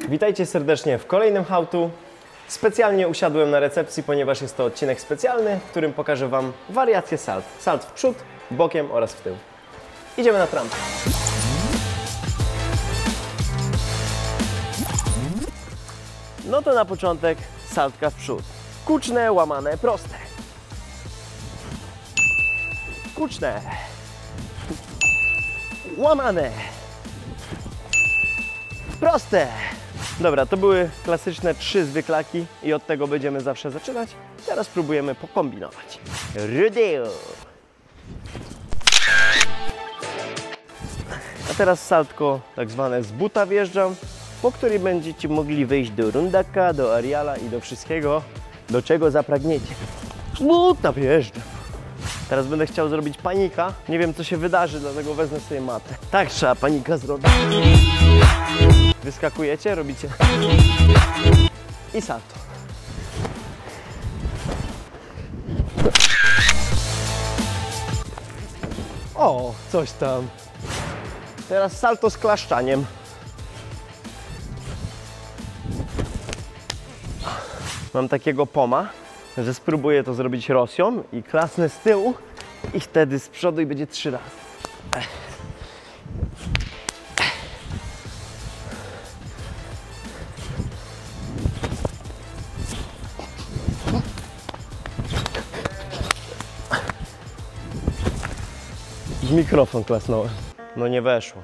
Witajcie serdecznie w kolejnym how to. Specjalnie usiadłem na recepcji, ponieważ jest to odcinek specjalny, w którym pokażę Wam wariacje salt. Salt w przód, bokiem oraz w tył. Idziemy na trampę. No to na początek saltka w przód. Kuczne, łamane, proste. Kuczne. Łamane. Proste. Dobra, to były klasyczne 3 zwyklaki i od tego będziemy zawsze zaczynać. Teraz spróbujemy pokombinować. Rodeo. A teraz saltko tak zwane z buta wjeżdżam, po której będziecie mogli wyjść do rundaka, do ariala i do wszystkiego, do czego zapragniecie. Z buta wjeżdżam. Teraz będę chciał zrobić panika. Nie wiem, co się wydarzy, dlatego wezmę sobie matę. Tak trzeba panika zrobić. Wyskakujecie, robicie i salto. O, coś tam. Teraz salto z klaszczaniem. Mam takiego poma, że spróbuję to zrobić Rosją i klasnę z tyłu i wtedy z przodu i będzie 3 razy. W mikrofon klasnąłem. No nie weszło.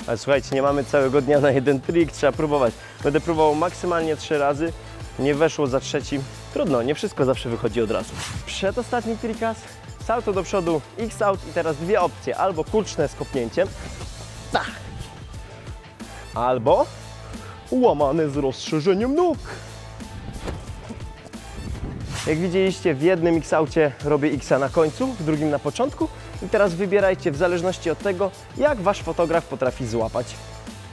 Ale słuchajcie, nie mamy całego dnia na jeden trik, trzeba próbować. Będę próbował maksymalnie 3 razy. Nie weszło za trzecim. Trudno, nie wszystko zawsze wychodzi od razu. Przedostatni trikas. Salto do przodu, X-out i teraz 2 opcje. Albo kuczne z kopnięciem. Tak. Albo łamane z rozszerzeniem nóg. Jak widzieliście, w jednym X-aucie robię X-a na końcu, w drugim na początku. I teraz wybierajcie w zależności od tego, jak wasz fotograf potrafi złapać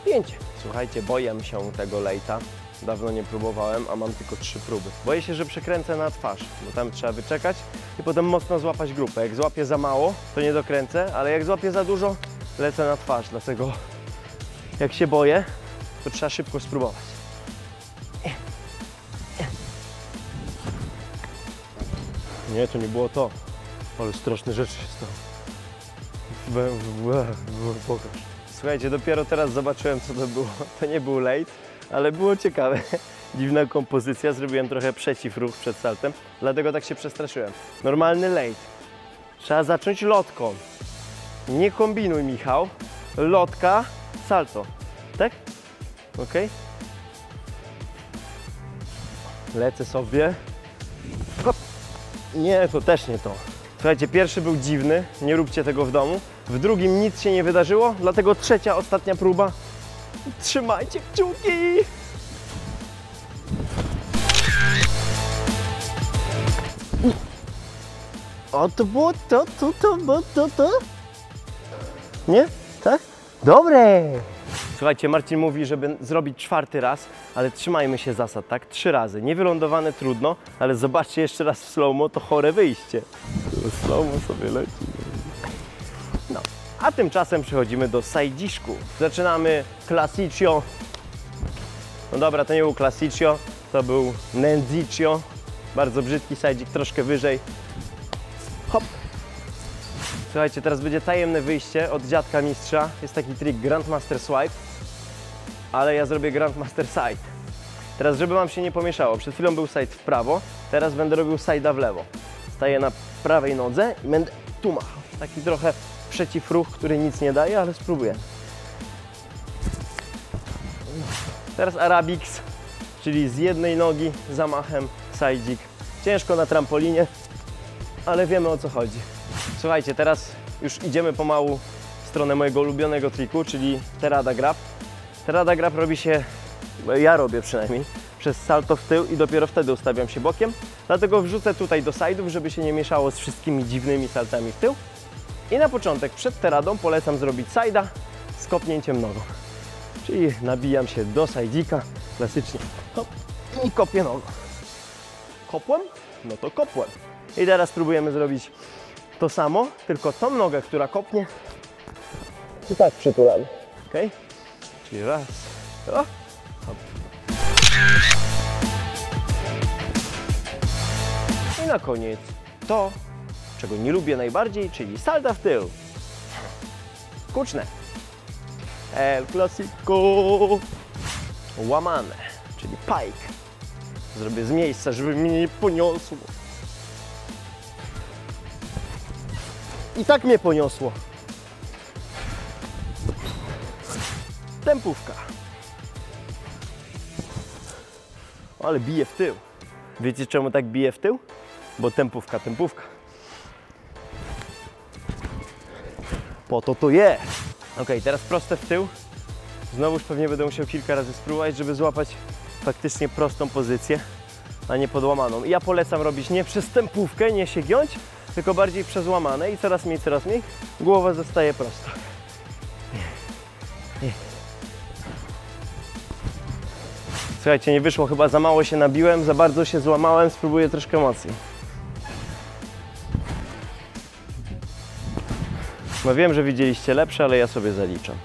pięcie. Słuchajcie, boję się tego lejta. Dawno nie próbowałem, a mam tylko 3 próby. Boję się, że przekręcę na twarz, bo tam trzeba wyczekać i potem mocno złapać grupę. Jak złapię za mało, to nie dokręcę, ale jak złapię za dużo, lecę na twarz. Dlatego jak się boję, to trzeba szybko spróbować. Nie, to nie było to. Ale straszne rzeczy się stało. Pokaż. Słuchajcie, dopiero teraz zobaczyłem, co to było. To nie był late, ale było ciekawe. Dziwna kompozycja, zrobiłem trochę przeciwruch przed saltem, dlatego tak się przestraszyłem. Normalny late. Trzeba zacząć lotką. Nie kombinuj, Michał. Lotka, salto. Tak? Ok? Lecę sobie. Hop. Nie, to też nie to. Słuchajcie, pierwszy był dziwny, nie róbcie tego w domu. W drugim nic się nie wydarzyło, dlatego trzecia, ostatnia próba. Trzymajcie kciuki! O, to było to. Nie? Tak? Dobre! Słuchajcie, Marcin mówi, żeby zrobić 4. raz, ale trzymajmy się zasad, tak? 3 razy. Niewylądowane trudno, ale zobaczcie jeszcze raz w slow-mo, to chore wyjście. Slow-mo sobie leci. No, a tymczasem przechodzimy do sajdziszku. Zaczynamy classiccio. No dobra, to nie był classiccio, to był nędziccio. Bardzo brzydki sajdzik, troszkę wyżej. Hop. Słuchajcie, teraz będzie tajemne wyjście od dziadka mistrza. Jest taki trik Grandmaster Swipe, ale ja zrobię Grandmaster Side. Teraz, żeby Wam się nie pomieszało, przed chwilą był side w prawo, teraz będę robił side'a w lewo. Staję na prawej nodze i będę tu machał. Taki trochę przeciwruch, który nic nie daje, ale spróbuję. Teraz Arabics, czyli z jednej nogi zamachem sajdzik. Ciężko na trampolinie, ale wiemy, o co chodzi. Słuchajcie, teraz już idziemy pomału w stronę mojego ulubionego triku, czyli Terada Grab. Terada Grab robi się, ja robię przynajmniej, przez salto w tył i dopiero wtedy ustawiam się bokiem. Dlatego wrzucę tutaj do side'ów, żeby się nie mieszało z wszystkimi dziwnymi saltami w tył. I na początek przed teradą polecam zrobić side'a z kopnięciem nogą. Czyli nabijam się do side'ika, klasycznie, hop, i kopię nogą. Kopłem? No to kopłem. I teraz spróbujemy zrobić to samo, tylko tą nogę, która kopnie, i tak przytulamy. ok? Czyli raz, o, hop. I na koniec to, czego nie lubię najbardziej, czyli salta w tył. Kuczne. El Clasico. Łamane, czyli pike. Zrobię z miejsca, żeby mnie nie poniosło. I tak mnie poniosło. Tempówka. Ale bije w tył. Wiecie czemu tak bije w tył? Bo tempówka. Po to jest. Ok, teraz proste w tył. Znowuż pewnie będę musiał kilka razy spróbować, żeby złapać faktycznie prostą pozycję, a nie podłamaną. I ja polecam robić nie przez tempówkę, nie się giąć, tylko bardziej przez łamane i coraz mniej głowa zostaje prosta. Słuchajcie, nie wyszło, chyba za mało się nabiłem, za bardzo się złamałem, spróbuję troszkę mocniej. No wiem, że widzieliście lepsze, ale ja sobie zaliczam.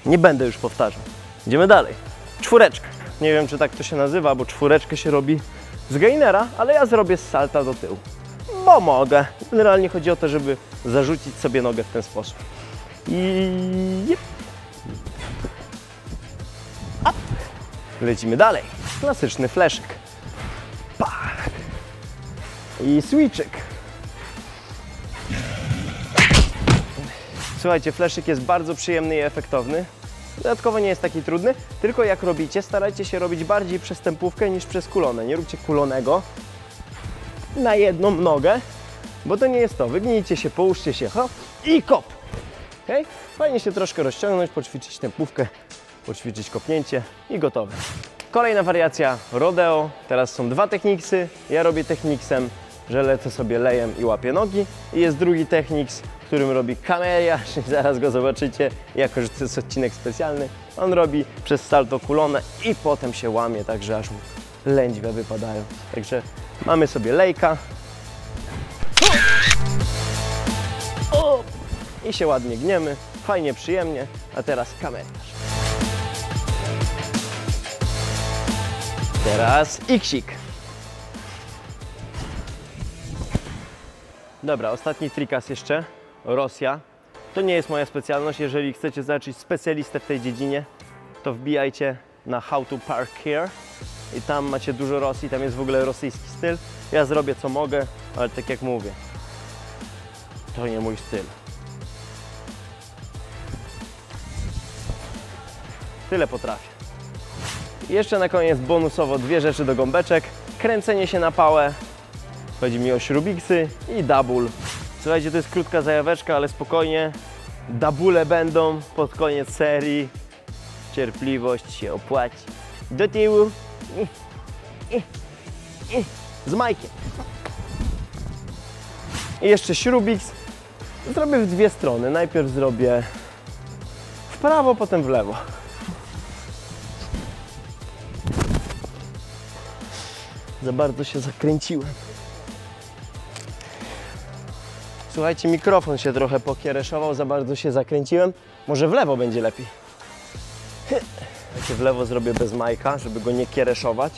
Nie będę już powtarzał. Idziemy dalej. Czwóreczka. Nie wiem, czy tak to się nazywa, bo czwóreczkę się robi z gainera, ale ja zrobię z salta do tyłu. Bo mogę. Generalnie chodzi o to, żeby zarzucić sobie nogę w ten sposób. I... Up. Lecimy dalej. Klasyczny fleszyk. Pach. I switczyk. Słuchajcie, fleszyk jest bardzo przyjemny i efektowny. Dodatkowo nie jest taki trudny, tylko jak robicie, starajcie się robić bardziej przez tempówkę niż przez kulonę. Nie róbcie kulonego na jedną nogę, bo to nie jest to. Wygnijcie się, połóżcie się, hop i kop. Okay? Fajnie się troszkę rozciągnąć, poćwiczyć tempówkę, poćwiczyć kopnięcie i gotowe. Kolejna wariacja rodeo. Teraz są dwa techniksy. Ja robię techniksem, że lecę sobie lejem i łapię nogi. I jest drugi techniks, którym robi Kamelia, zaraz go zobaczycie, jako że to jest odcinek specjalny. On robi przez salto kulonę i potem się łamie, także aż mu lędźwia wypadają. Także mamy sobie lejka. O! I się ładnie gniemy, fajnie, przyjemnie, a teraz kameliarz. Teraz iksik. Dobra, ostatni trikas jeszcze. Rosja. To nie jest moja specjalność. Jeżeli chcecie zobaczyć specjalistę w tej dziedzinie, to wbijajcie na How to Park Here i tam macie dużo Rosji, tam jest w ogóle rosyjski styl. Ja zrobię co mogę, ale tak jak mówię, to nie mój styl. Tyle potrafię. I jeszcze na koniec bonusowo dwie rzeczy do gąbeczek. Kręcenie się na pałę. Chodzi mi o śrubiksy i double. Słuchajcie, to jest krótka zajaweczka, ale spokojnie. Double będą pod koniec serii. Cierpliwość się opłaci. Do tyłu. Z Majkiem. I jeszcze śrubiks. Zrobię w dwie strony. Najpierw zrobię w prawo, potem w lewo. Za bardzo się zakręciłem. Słuchajcie, mikrofon się trochę pokiereszował, za bardzo się zakręciłem. Może w lewo będzie lepiej. Ja w lewo zrobię bez Majka, żeby go nie kiereszować.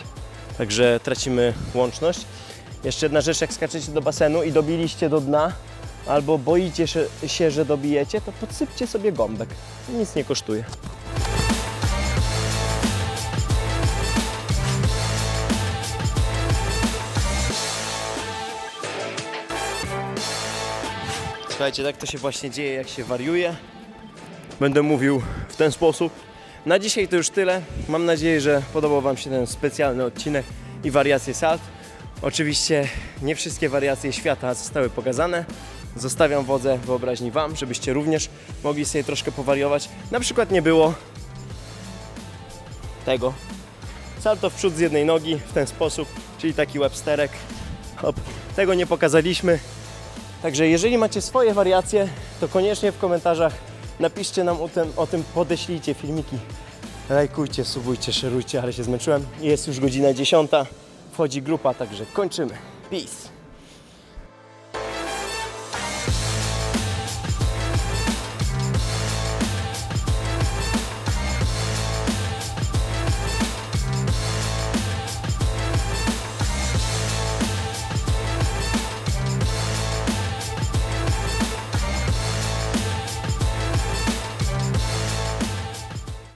Także tracimy łączność. Jeszcze jedna rzecz, jak skaczecie do basenu i dobiliście do dna, albo boicie się, że dobijecie, to podsypcie sobie gąbek. Nic nie kosztuje. Słuchajcie, tak to się właśnie dzieje, jak się wariuje. Będę mówił w ten sposób. Na dzisiaj to już tyle. Mam nadzieję, że podobał Wam się ten specjalny odcinek i wariacje salt. Oczywiście nie wszystkie wariacje świata zostały pokazane. Zostawiam wodze wyobraźni Wam, żebyście również mogli sobie troszkę powariować. Na przykład nie było tego. Salto w przód z jednej nogi w ten sposób, czyli taki websterek. Hop. Tego nie pokazaliśmy. Także jeżeli macie swoje wariacje, to koniecznie w komentarzach napiszcie nam o tym, podeślijcie filmiki. Lajkujcie, subujcie, szerujcie, ale się zmęczyłem. Jest już godzina 10. Wchodzi grupa, także kończymy. Peace!